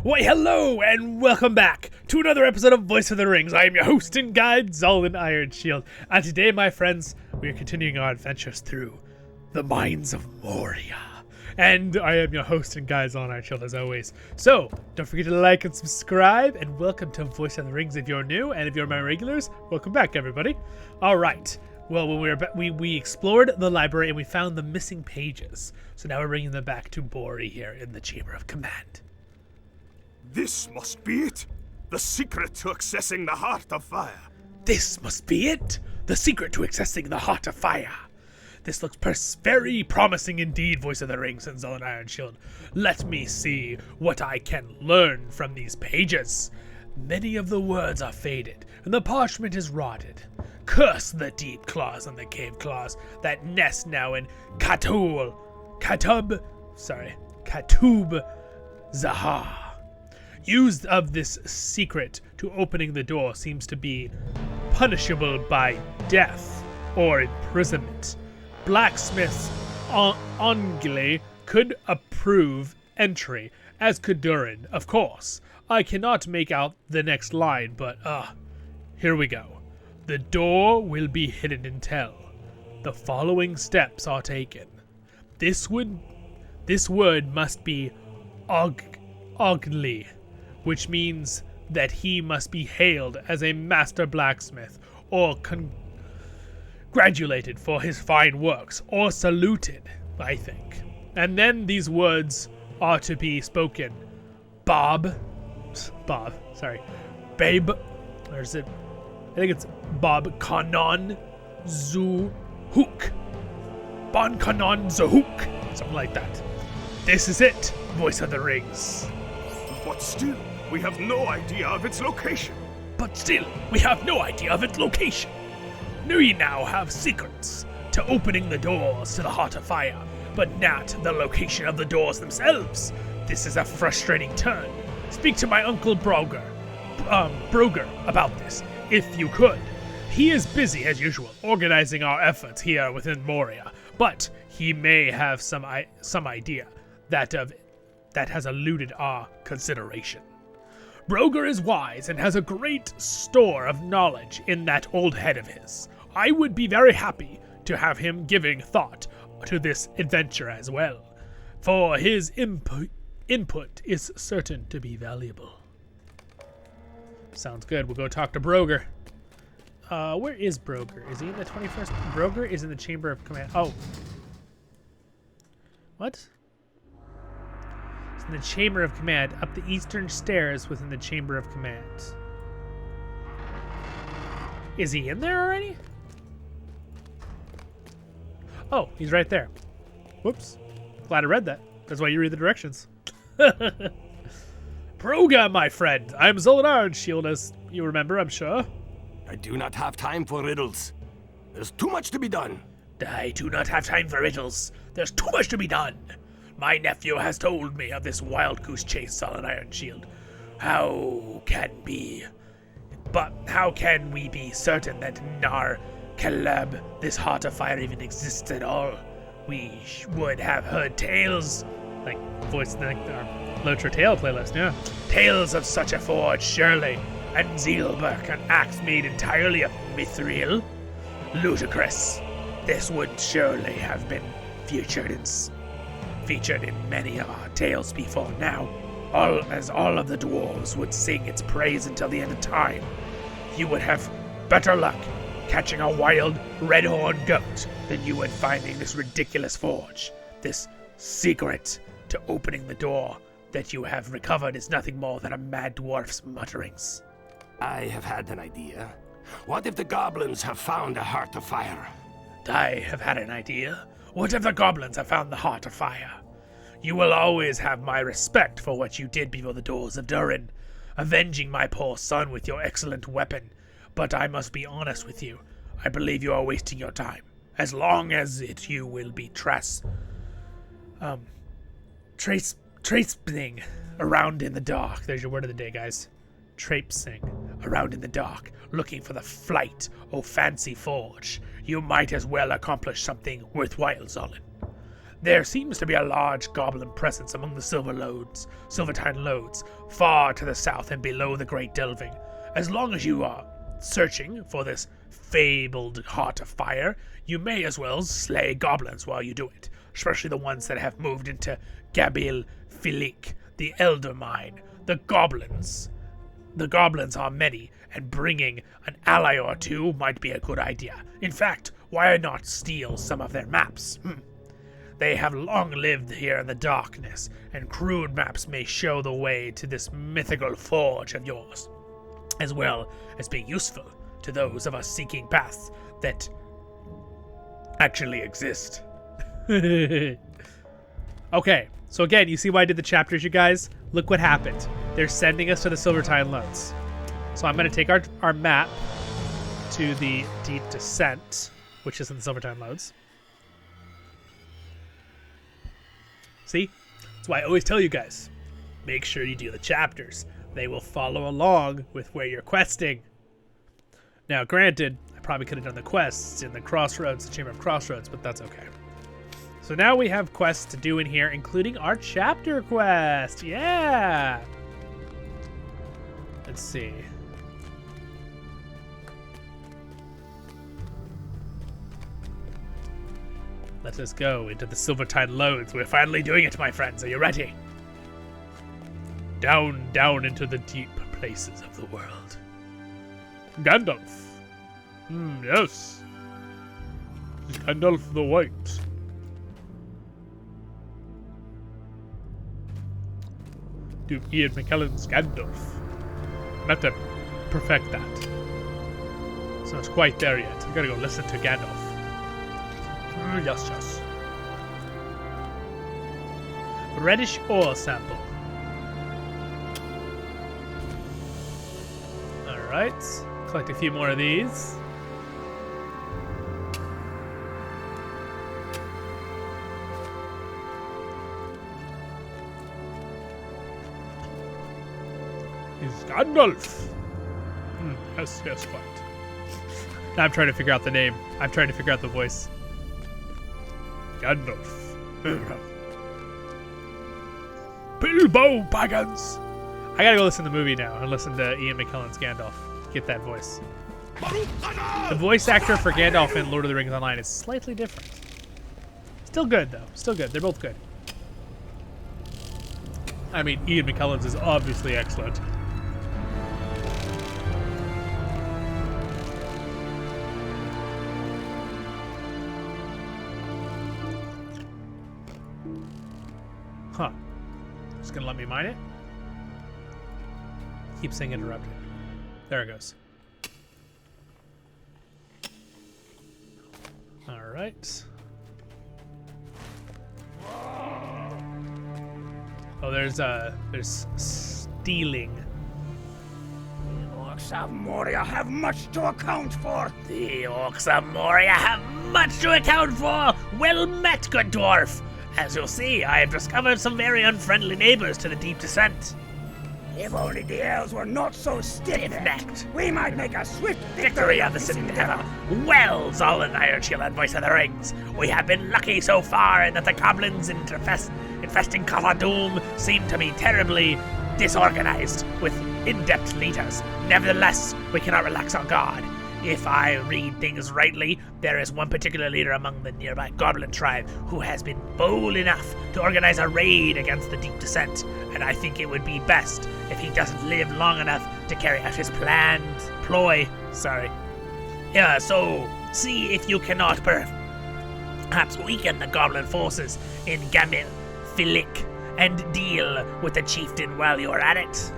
Why, hello, and welcome back to another episode of Voice of the Rings. I am your host and guide, Zollin Ironshield, and today, my friends, we are continuing our adventures through the mines of Moria. And I am your host and guide, Zollin Ironshield, as always. So, don't forget to like and subscribe, and welcome to Voice of the Rings if you're new, and if you're my regulars, welcome back, everybody. All right. Well, when we explored the library and we found the missing pages, so now we're bringing them back to Bori here in the Chamber of Command. This must be it! The secret to accessing the Heart of Fire! This must be it! The secret to accessing the Heart of Fire! This looks very promising indeed, Voice of the Rings and Zollin Ironshield. Let me see what I can learn from these pages. Many of the words are faded, and the parchment is rotted. Curse the deep claws and the cave claws that nest now in Katub Zahar. Use of this secret to opening the door seems to be punishable by death or imprisonment. Blacksmiths Ongle could approve entry, as could Durin, of course. I cannot make out the next line, but here we go. The door will be hidden until the following steps are taken. This word must be Ogli, which means that he must be hailed as a master blacksmith, or congratulated for his fine works, or saluted, I think. And then these words are to be spoken. Babe, or is it? I think it's Bob Kanon Zuhuk. Bon Kanon Zuhuk. Something like that. This is it, Voice of the Rings. But still, we have no idea of its location. We now have secrets to opening the doors to the Heart of Fire, but not the location of the doors themselves. This is a frustrating turn. Speak to my uncle Broger about this, if you could. He is busy, as usual, organizing our efforts here within Moria, but he may have some idea that has eluded our consideration. Broger is wise and has a great store of knowledge in that old head of his. I would be very happy to have him giving thought to this adventure as well, for his input is certain to be valuable. Sounds good. We'll go talk to Broger. Where is Broger? Is he in the 21st? Broger is in the Chamber of Command. Oh. What? In the Chamber of Command, up the eastern stairs within the Chamber of Command. Is he in there already? Oh, he's right there. Whoops. Glad I read that. That's why you read the directions. Broga, my friend. I'm Zollin Ironshield, as you remember, I'm sure. I do not have time for riddles. There's too much to be done. I do not have time for riddles. There's too much to be done. My nephew has told me of this wild goose chase, Zollin Ironshield. How can we be certain that Nar Kaleb, this Heart of Fire, even exists at all? We would have heard tales, like voice in our LOTRO tale playlist, yeah. Tales of such a forge, surely, and Zeelberg, an axe made entirely of mithril. Ludicrous. This would surely have been featured in many of our tales before now, all of the dwarves would sing its praise until the end of time. You would have better luck catching a wild red-horned goat than you would finding this ridiculous forge. This secret to opening the door that you have recovered is nothing more than a mad dwarf's mutterings. I have had an idea. What if the goblins have found a Heart of Fire? I have had an idea. What if the goblins have found the Heart of Fire? You will always have my respect for what you did before the doors of Durin, avenging my poor son with your excellent weapon. But I must be honest with you. I believe you are wasting your time. As long as you will be tracing around in the dark. There's your word of the day, guys. Traipsing around in the dark, looking for the flight of fancy forge. You might as well accomplish something worthwhile, Zollin. There seems to be a large goblin presence among the Silvertine Lodes, far to the south and below the Great Delving. As long as you are searching for this fabled Heart of Fire, you may as well slay goblins while you do it, especially the ones that have moved into Gabil Filik, the Elder Mine. The goblins are many, and bringing an ally or two might be a good idea. In fact, why not steal some of their maps? They have long lived here in the darkness, and crude maps may show the way to this mythical forge of yours, as well as be useful to those of us seeking paths that actually exist. Okay, so again, you see why I did the chapters, you guys? Look what happened. They're sending us to the Silvertine Lodes. So I'm going to take our map to the Deep Descent, which is in the Silvertine Lodes. See? That's why I always tell you guys, make sure you do the chapters. They will follow along with where you're questing. Now, granted, I probably could have done the quests in the Crossroads, the Chamber of Crossroads, but that's okay. So now we have quests to do in here, including our chapter quest. Yeah! Let's see. Let us go into the Silvertine Lodes. We're finally doing it, my friends. Are you ready? Down, down into the deep places of the world. Gandalf. Yes. Gandalf the White. Do Ian McKellen's Gandalf. Not to perfect that. So it's quite there yet. I gotta go listen to Gandalf. Yes, yes. Reddish ore sample. Alright. Collect a few more of these. Is Gandalf? Yes, yes, quite. Now I'm trying to figure out the name. I'm trying to figure out the voice. Gandalf. Bilbo Baggins. I gotta go listen to the movie now and listen to Ian McKellen's Gandalf. Get that voice. The voice actor for Gandalf in Lord of the Rings Online is slightly different. Still good, though. Still good. They're both good. I mean, Ian McKellen's is obviously excellent. Huh. Just gonna let me mine it? Keep saying interrupted. There it goes. Alright. Oh, there's stealing. The Orcs of Moria have much to account for. The Orcs of Moria have much to account for. Well met, good dwarf. As you'll see, I have discovered some very unfriendly neighbors to the Deep Descent. If only the elves were not so stiff-necked, we might make a swift Victory of this endeavor. Well, Zollin, Ironshield, and Voice of the Rings, we have been lucky so far in that the goblins infesting Khazad-dûm seem to be terribly disorganized with in-depth leaders. Nevertheless, we cannot relax our guard. If I read things rightly, there is one particular leader among the nearby goblin tribe who has been bold enough to organize a raid against the Deep Descent, and I think it would be best if he doesn't live long enough to carry out his ploy. Yeah, so see if you cannot perhaps weaken the goblin forces in Gamil, Filik, and deal with the chieftain while you're at it.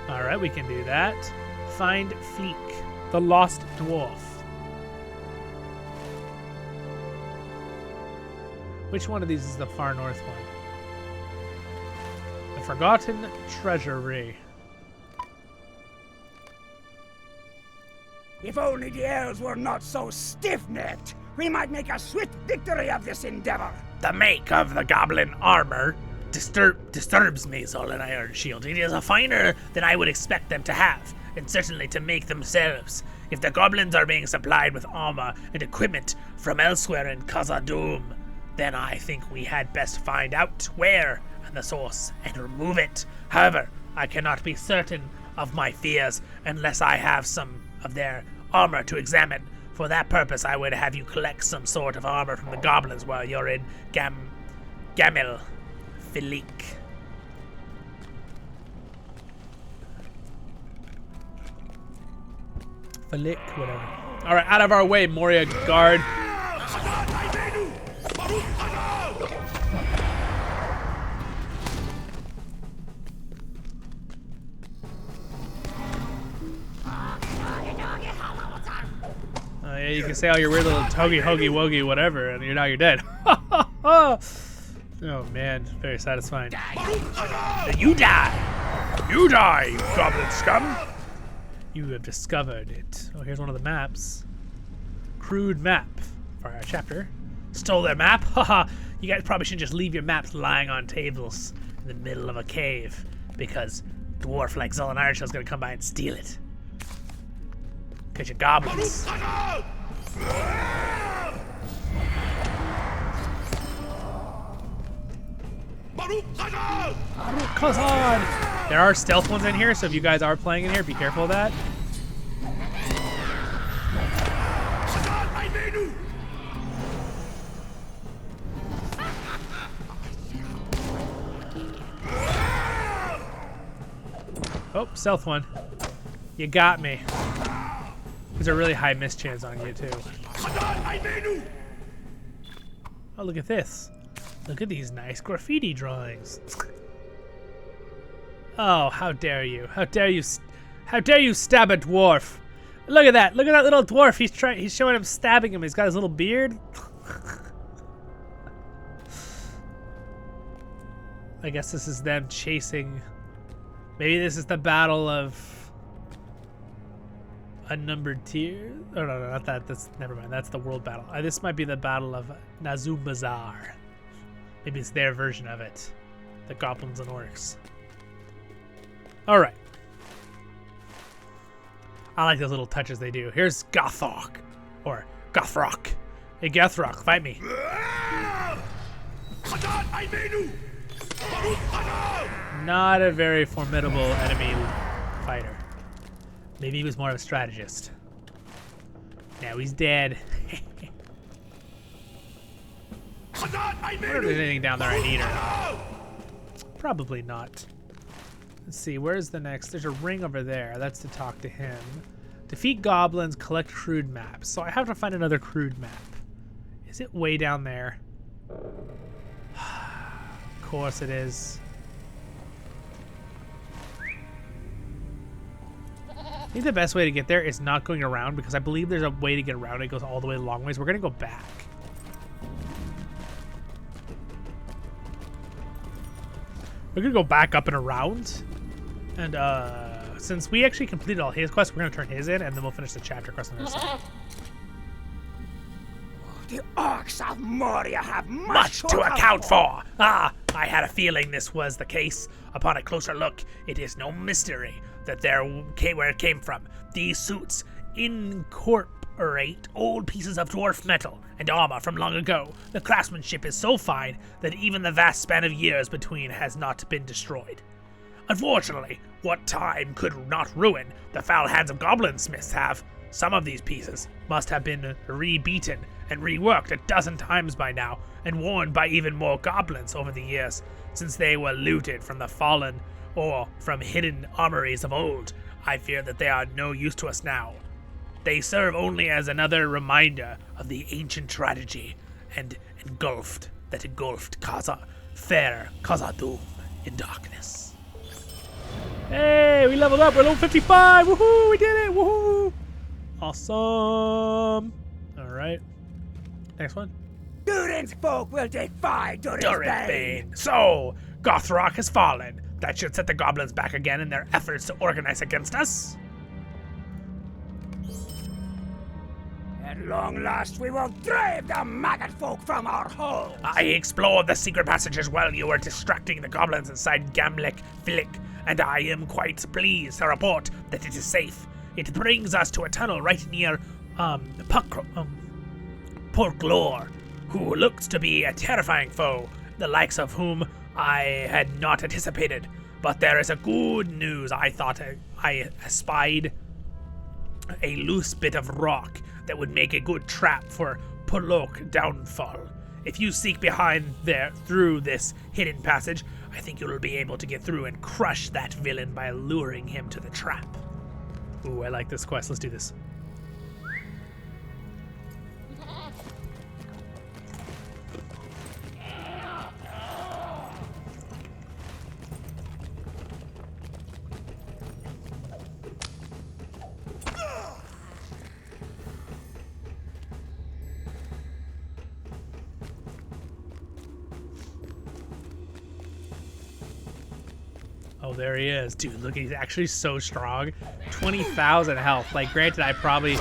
Alright, we can do that. Find Fleek, the lost dwarf. Which one of these is the far north one? The Forgotten Treasury. If only the elves were not so stiff-necked, we might make a swift victory of this endeavor. The make of the goblin armor disturbs me, Zollin Ironshield. It is a finer than I would expect them to have, and certainly to make themselves. If the goblins are being supplied with armor and equipment from elsewhere in Khazad-dûm, then I think we had best find out where and the source and remove it. However, I cannot be certain of my fears unless I have some of their armor to examine. For that purpose, I would have you collect some sort of armor from the goblins while you're in Gamil Filik. Flick, whatever. All right, out of our way, Moria guard. Yeah, you can say all your weird little togy, hoggy, woggy, whatever, and now you're dead. Oh man, very satisfying. You die! You die, you goblin scum! You have discovered it. Oh, here's one of the maps. Crude map for our chapter. Stole their map? Haha, you guys probably shouldn't just leave your maps lying on tables in the middle of a cave, because dwarf like Zollin Ironshield is gonna come by and steal it. Because you're goblins. Khazad! There are stealth ones in here, so if you guys are playing in here, be careful of that. Oh, stealth one. You got me. There's a really high miss chance on you, too. Oh, look at this. Look at these nice graffiti drawings. Oh, how dare you? How dare you? How dare you stab a dwarf? Look at that! Look at that little dwarf. He's showing him stabbing him. He's got his little beard. I guess this is them chasing. Maybe this is the battle of unnumbered tiers. Oh no, not that. That's never mind. That's the world battle. This might be the battle of Nazum Bazaar. Maybe it's their version of it. The goblins and orcs. All right. I like those little touches they do. Here's Gothroc, or Gothroc. Hey Gothroc, fight me. Not a very formidable enemy fighter. Maybe he was more of a strategist. Now he's dead. I wonder if there's anything down there I need or not. Probably not. Let's see, where's the next? There's a ring over there. That's to talk to him. Defeat goblins, collect crude maps. So I have to find another crude map. Is it way down there? Of course it is. I think the best way to get there is not going around, because I believe there's a way to get around. It goes all the way long ways. We're going to go back. We're going to go back up and around. And since we actually completed all his quests, we're going to turn his in, and then we'll finish the chapter across on the other side. The Orcs of Moria have Much to account for! Ah, I had a feeling this was the case. Upon a closer look, it is no mystery that where it came from. These suits incorporate old pieces of dwarf metal and armor from long ago. The craftsmanship is so fine that even the vast span of years between has not been destroyed. Unfortunately, what time could not ruin, the foul hands of goblin smiths have. Some of these pieces must have been re-beaten and reworked a dozen times by now, and worn by even more goblins over the years, since they were looted from the fallen or from hidden armories of old. I fear that they are no use to us now. They serve only as another reminder of the ancient tragedy and engulfed fair Khazad-dûm in darkness. Hey, we leveled up. We're level 55. Woohoo! We did it. Woohoo! Awesome. All right. Next one. Durin's folk will defy Durin's Bane. So, Gothroc has fallen. That should set the goblins back again in their efforts to organize against us. At long last, we will drive the maggot folk from our homes. I explored the secret passages while you were distracting the goblins inside Gamlik Filik, and I am quite pleased to report that it is safe. It brings us to a tunnel right near Porklore, who looks to be a terrifying foe, the likes of whom I had not anticipated. But there is a good news. I thought I espied a loose bit of rock that would make a good trap for Polok downfall. If you seek behind there through this hidden passage, I think you'll be able to get through and crush that villain by luring him to the trap. Ooh, I like this quest. Let's do this. Oh, there he is. Dude, look, he's actually so strong. 20,000 health. Like, granted, I probably...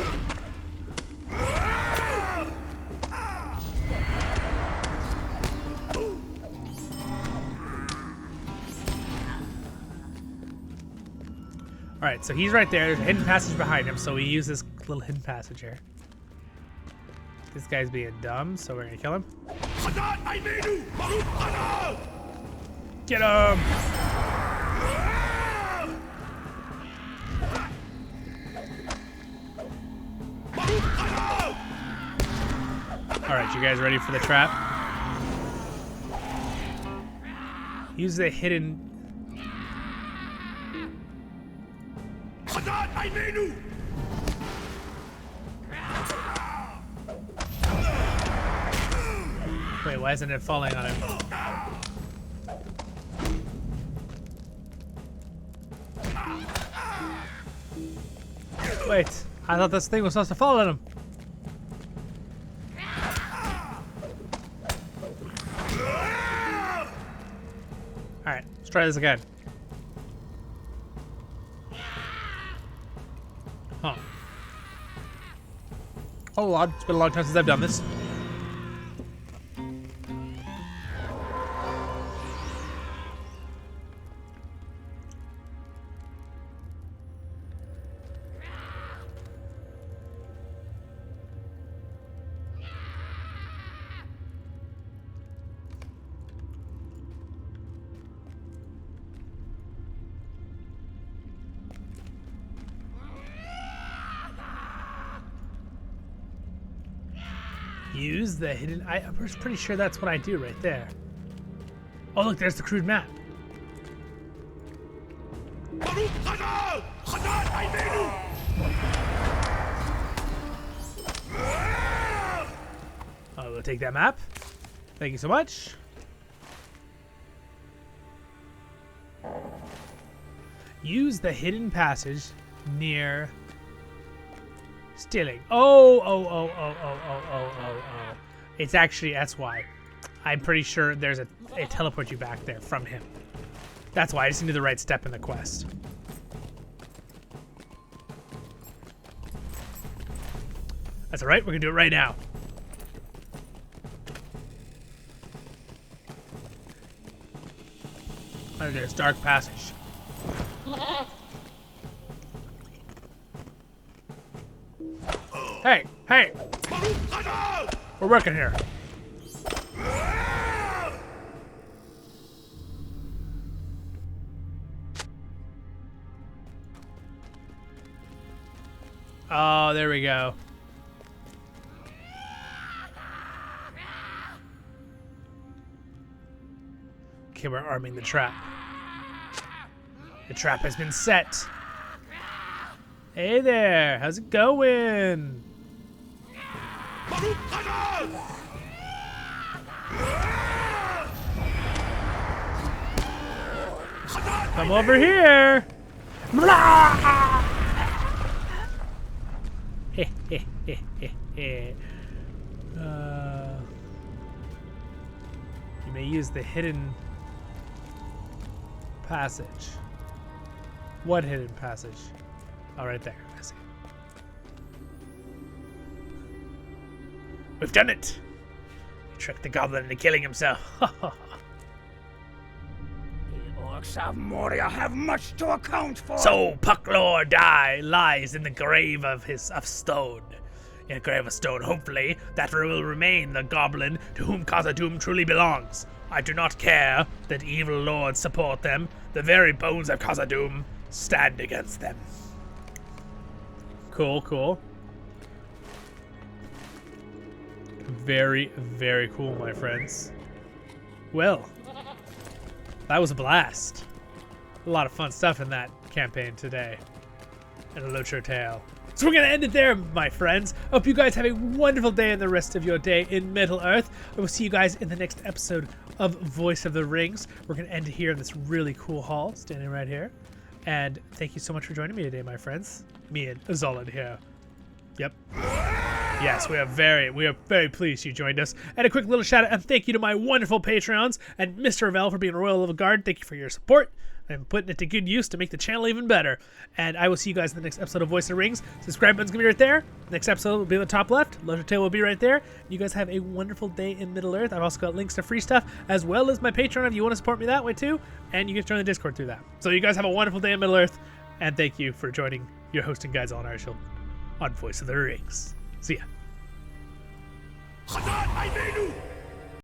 Alright, so he's right there. There's a hidden passage behind him, so we use this little hidden passage here. This guy's being dumb, so we're gonna kill him. Get him! Alright, you guys ready for the trap? Use the hidden... Wait, why isn't it falling on him? Wait, I thought this thing was supposed to fall on him. Alright, let's try this again. Huh. Oh, Lord, it's been a long time since I've done this. Use the hidden... I'm pretty sure that's what I do right there. Oh, look, there's the crude map. Oh, we'll take that map. Thank you so much. Use the hidden passage near... Stealing. Oh. It's actually, that's why. I'm pretty sure there's a teleport you back there from him. That's why I just need the right step in the quest. That's all right. We're gonna do it right now. Oh, there's dark passage. Hey! We're working here. Oh, there we go. Okay, we're arming the trap. The trap has been set. Hey there, how's it going? Come over here. You may use the hidden passage. What hidden passage? Oh, right there. I see. We've done it! We tricked the goblin into killing himself. The Orcs of Moria have much to account for. So Pucklor lies in the grave of stone. In a grave of stone, hopefully, that will remain the goblin to whom Khazad-dûm truly belongs. I do not care that evil lords support them. The very bones of Khazad-dûm stand against them. Cool, cool. Very, very cool, my friends. Well, that was a blast. A lot of fun stuff in that campaign today. And a LOTRO tale. So we're going to end it there, my friends. I hope you guys have a wonderful day and the rest of your day in Middle-earth. I will see you guys in the next episode of Voice of the Rings. We're going to end it here in this really cool hall, standing right here. And thank you so much for joining me today, my friends. Me and Zollin here. Yep. Yes, we are very pleased you joined us. And a quick little shout out and thank you to my wonderful Patreons and MrRevel for being a Royal Level Guard. Thank you for your support and putting it to good use to make the channel even better. And I will see you guys in the next episode of Voice of the Rings. Subscribe button's gonna be right there. Next episode will be in the top left. LOTRO Tale will be right there. You guys have a wonderful day in Middle-earth. I've also got links to free stuff as well as my Patreon if you want to support me that way too. And you can join the Discord through that. So you guys have a wonderful day in Middle-earth. And thank you for joining your hosting guide, Zollin Ironshield, on Voice of the Rings. See ya.